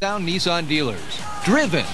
Down Nissan dealers. Driven.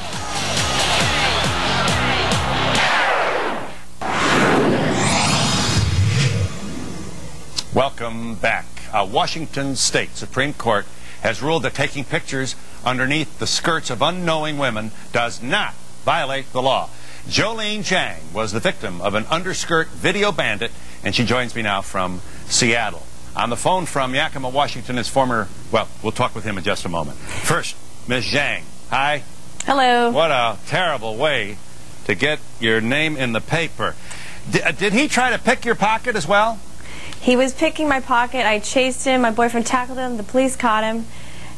Welcome back. Washington State Supreme Court has ruled that taking pictures underneath the skirts of unknowing women does not violate the law. Jolene Zhang was the victim of an underskirt video bandit, and she joins me now from Seattle. On the phone from Yakima, Washington is former, well, we'll talk with him in just a moment. First, Ms. Zhang. Hi. Hello. What a terrible way to get your name in the paper. Did he try to pick your pocket as well? He was picking my pocket. I chased him. My boyfriend tackled him. The police caught him.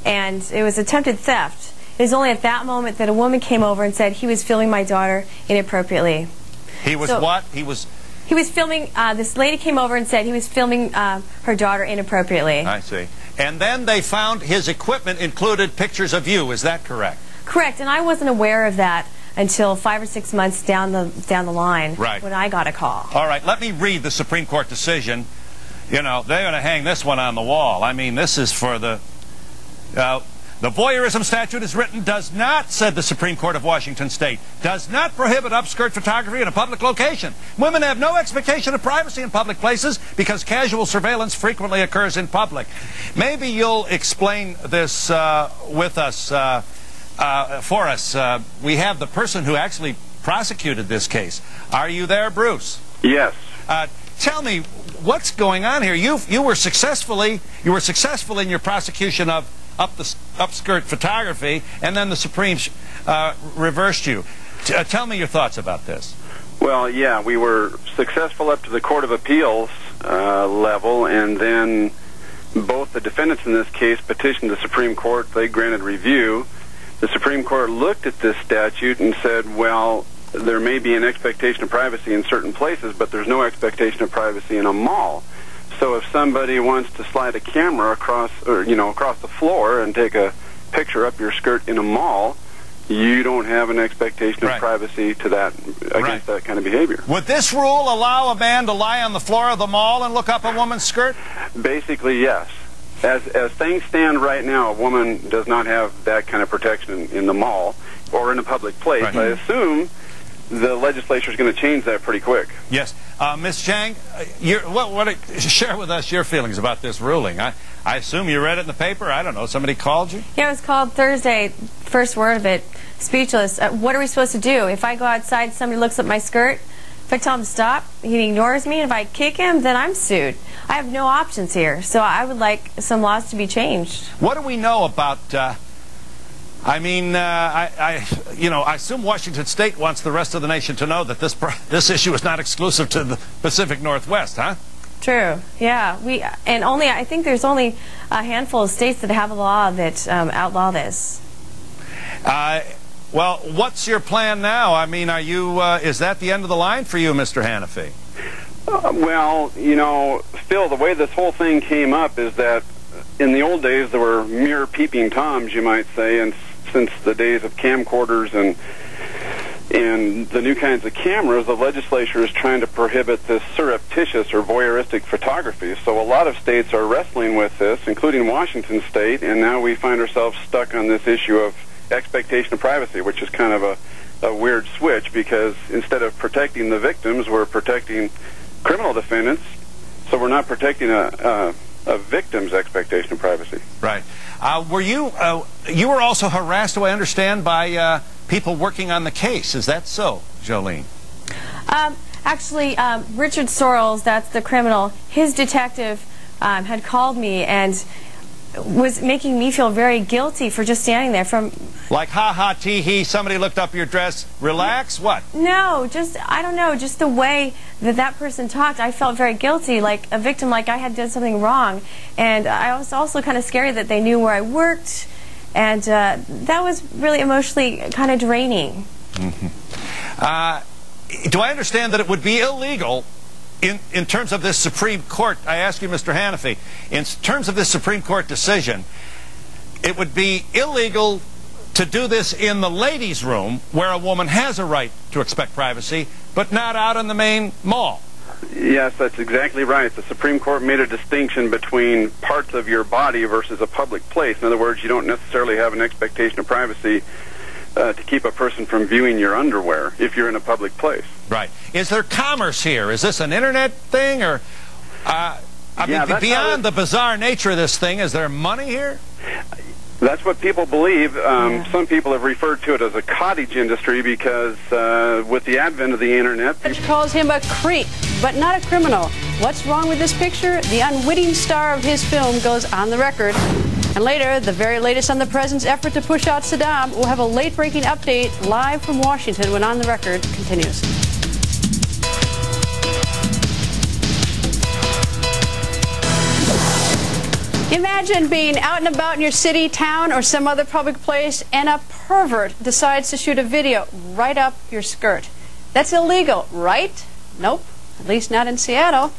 And it was attempted theft. It was only at that moment that a woman came over and said he was filming my daughter inappropriately. He was what? He was filming, this lady came over and said he was filming her daughter inappropriately. I see. And then they found his equipment included pictures of you. Is that correct? Correct. And I wasn't aware of that until 5 or 6 months down the line, right, when I got a call. All right. Let me read the Supreme Court decision. You know, they're going to hang this one on the wall. I mean, this is for the voyeurism statute is written, does not, said the Supreme Court of Washington State, does not prohibit upskirt photography in a public location. Women have no expectation of privacy in public places because casual surveillance frequently occurs in public. Maybe you'll explain this with us, for us. We have the person who actually prosecuted this case. Are you there, Bruce? Yes. Tell me, what's going on here? You were successful in your prosecution of upskirt photography, and then the Supreme reversed you. Tell me your thoughts about this. Well, yeah, we were successful up to the Court of Appeals level, and then both the defendants in this case petitioned the Supreme Court. They granted review. The Supreme Court looked at this statute and said, well, there may be an expectation of privacy in certain places, but there's no expectation of privacy in a mall. So if somebody wants to slide a camera across the floor and take a picture up your skirt in a mall, you don't have an expectation of privacy to that against that kind of behavior. Would this rule allow a man to lie on the floor of the mall and look up a woman's skirt? Basically, yes. As things stand right now, a woman does not have that kind of protection in the mall or in a public place. I assume the legislature is going to change that pretty quick. Yes. Ms. Zhang, share with us your feelings about this ruling. I assume you read it in the paper. I don't know. Somebody called you? Yeah, it was called Thursday. First word of it, speechless. What are we supposed to do? If I go outside, somebody looks at my skirt. If I tell him to stop, he ignores me. If I kick him, then I'm sued. I have no options here. So I would like some laws to be changed. What do we know about... I assume Washington State wants the rest of the nation to know that this issue is not exclusive to the Pacific Northwest, huh? True. Yeah. I think there's only a handful of states that have a law that outlaw this. Well, what's your plan now? I mean, is that the end of the line for you, Mr. Hannafy? Well, Phil, the way this whole thing came up is that in the old days there were mere peeping Toms, you might say, and since the days of camcorders and the new kinds of cameras, the legislature is trying to prohibit this surreptitious or voyeuristic photography. So a lot of states are wrestling with this, including Washington State, and now we find ourselves stuck on this issue of expectation of privacy, which is kind of a weird switch, because instead of protecting the victims, we're protecting criminal defendants, so we're not protecting a victim's expectation of privacy. Right. You were also harassed, do I understand, by people working on the case. Is that so, Jolene? Actually, Richard Sorrells, that's the criminal, his detective had called me and was making me feel very guilty for just standing there. Like, ha-ha, tee-hee, somebody looked up your dress, relax, what? No, I don't know, just the way that person talked, I felt very guilty, like a victim, like I had done something wrong. And I was also kind of scary that they knew where I worked, and that was really emotionally kind of draining. Do I understand that it would be illegal in terms of this Supreme Court, I ask you, Mr. Hannafy, in terms of this Supreme Court decision, it would be illegal to do this in the ladies' room where a woman has a right to expect privacy, but not out in the main mall? Yes, that's exactly right. The Supreme Court made a distinction between parts of your body versus a public place. In other words, you don't necessarily have an expectation of privacy to keep a person from viewing your underwear if you're in a public place. Right. Is there commerce here? Is this an internet thing, or beyond the bizarre nature of this thing, is there money here? That's what people believe. Some people have referred to it as a cottage industry because with the advent of the internet... The judge calls him a creep, but not a criminal. What's wrong with this picture? The unwitting star of his film goes on the record. And later, the very latest on the president's effort to push out Saddam. We'll have a late-breaking update live from Washington when On the Record continues. Imagine being out and about in your city, town, or some other public place, and a pervert decides to shoot a video right up your skirt. That's illegal, right? Nope, at least not in Seattle.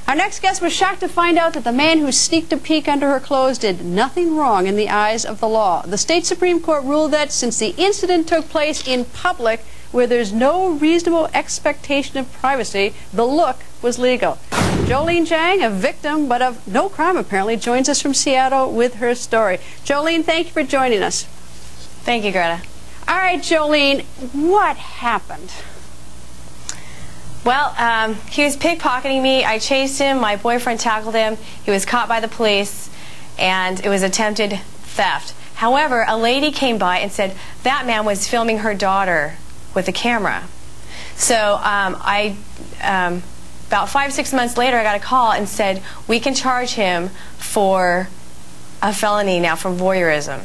Our next guest was shocked to find out that the man who sneaked a peek under her clothes did nothing wrong in the eyes of the law. The state Supreme Court ruled that since the incident took place in public, where there's no reasonable expectation of privacy, the look was legal. Jolene Zhang, a victim but of no crime apparently, joins us from Seattle with her story. Jolene, thank you for joining us. Thank you, Greta. All right, Jolene, what happened? Well, he was pickpocketing me. I chased him. My boyfriend tackled him. He was caught by the police, and it was attempted theft. However, a lady came by and said that man was filming her daughter with a camera. So about 5-6 months later, I got a call and said, we can charge him for a felony now for voyeurism.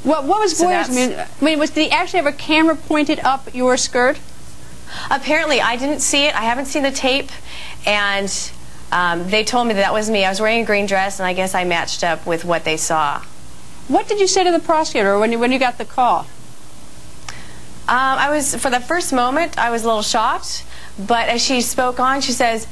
What was voyeurism? I mean, did he actually have a camera pointed up your skirt? Apparently, I didn't see it. I haven't seen the tape, and they told me that was me. I was wearing a green dress, and I guess I matched up with what they saw. What did you say to the prosecutor when you got the call? For the first moment, I was a little shocked, but as she spoke on, she says,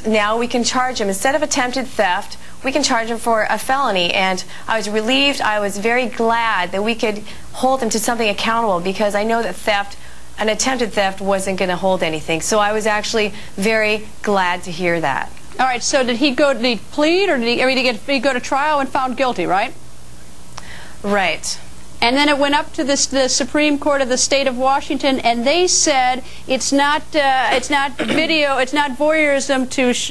now we can charge him. Instead of attempted theft, we can charge him for a felony. And I was relieved. I was very glad that we could hold him to something accountable, because I know that an attempted theft wasn't going to hold anything. So I was actually very glad to hear that. All right, so did he plead, or did he go to trial and found guilty, right? Right. And then it went up to the Supreme Court of the state of Washington, and they said it's not video, it's not voyeurism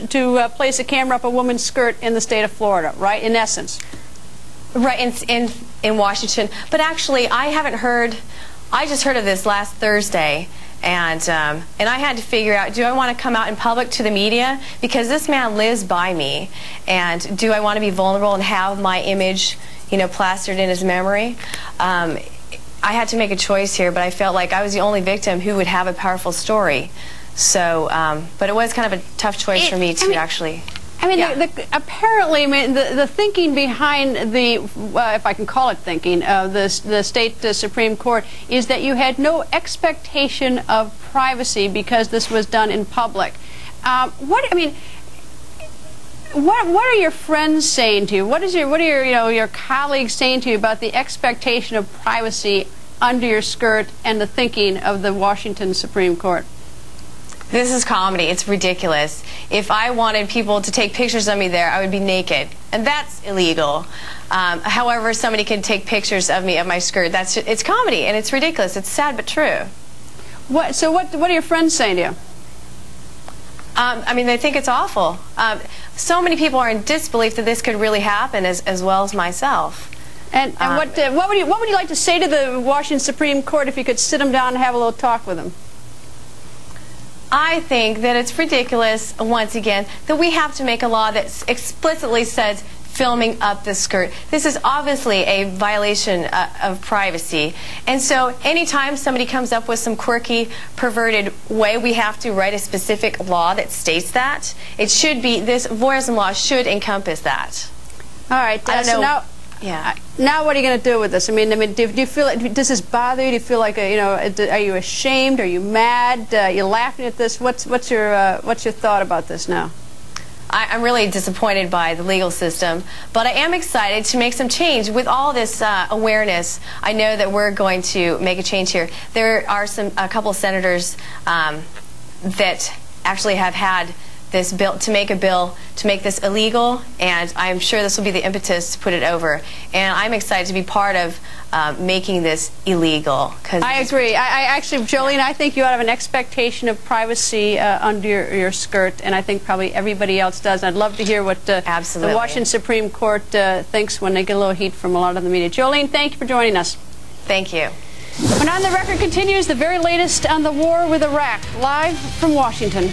to place a camera up a woman's skirt in the state of Florida, right? In essence. Right, in Washington. But actually, I just heard of this last Thursday, and I had to figure out, do I want to come out in public to the media? Because this man lives by me, and do I want to be vulnerable and have my image, plastered in his memory? I had to make a choice here, but I felt like I was the only victim who would have a powerful story. So, but it was kind of a tough choice for me to actually... apparently, the thinking behind the, if I can call it thinking, the state Supreme Court is that you had no expectation of privacy because this was done in public. What are your friends saying to you? What are your colleagues saying to you about the expectation of privacy under your skirt and the thinking of the Washington Supreme Court? This is comedy. It's ridiculous. If I wanted people to take pictures of me there, I would be naked, and that's illegal. However, somebody can take pictures of me of my skirt. It's comedy, and it's ridiculous. It's sad but true. So what are your friends saying to you? They think it's awful. So many people are in disbelief that this could really happen, as well as myself. And what would you like to say to the Washington Supreme Court if you could sit them down and have a little talk with them? I think that it's ridiculous, once again, that we have to make a law that explicitly says filming up the skirt. This is obviously a violation of privacy. And so anytime somebody comes up with some quirky, perverted way, we have to write a specific law that states that. It should be, this voyeurism law should encompass that. All right. I don't know. So now, yeah. Now what are you going to do with this? Do you feel like, does this bother you? Do you feel like, are you ashamed? Are you mad? You're laughing at this? What's your thought about this now? I'm really disappointed by the legal system, but I am excited to make some change. With all this awareness, I know that we're going to make a change here. There are a couple of senators that actually have had this bill, to make a bill to make this illegal, and I'm sure this will be the impetus to put it over. And I'm excited to be part of making this illegal. I agree. I actually, Jolene, I think you ought to have an expectation of privacy under your skirt, and I think probably everybody else does. I'd love to hear what the Washington Supreme Court thinks when they get a little heat from a lot of the media. Jolene, thank you for joining us. Thank you. When On the Record continues, the very latest on the war with Iraq, live from Washington.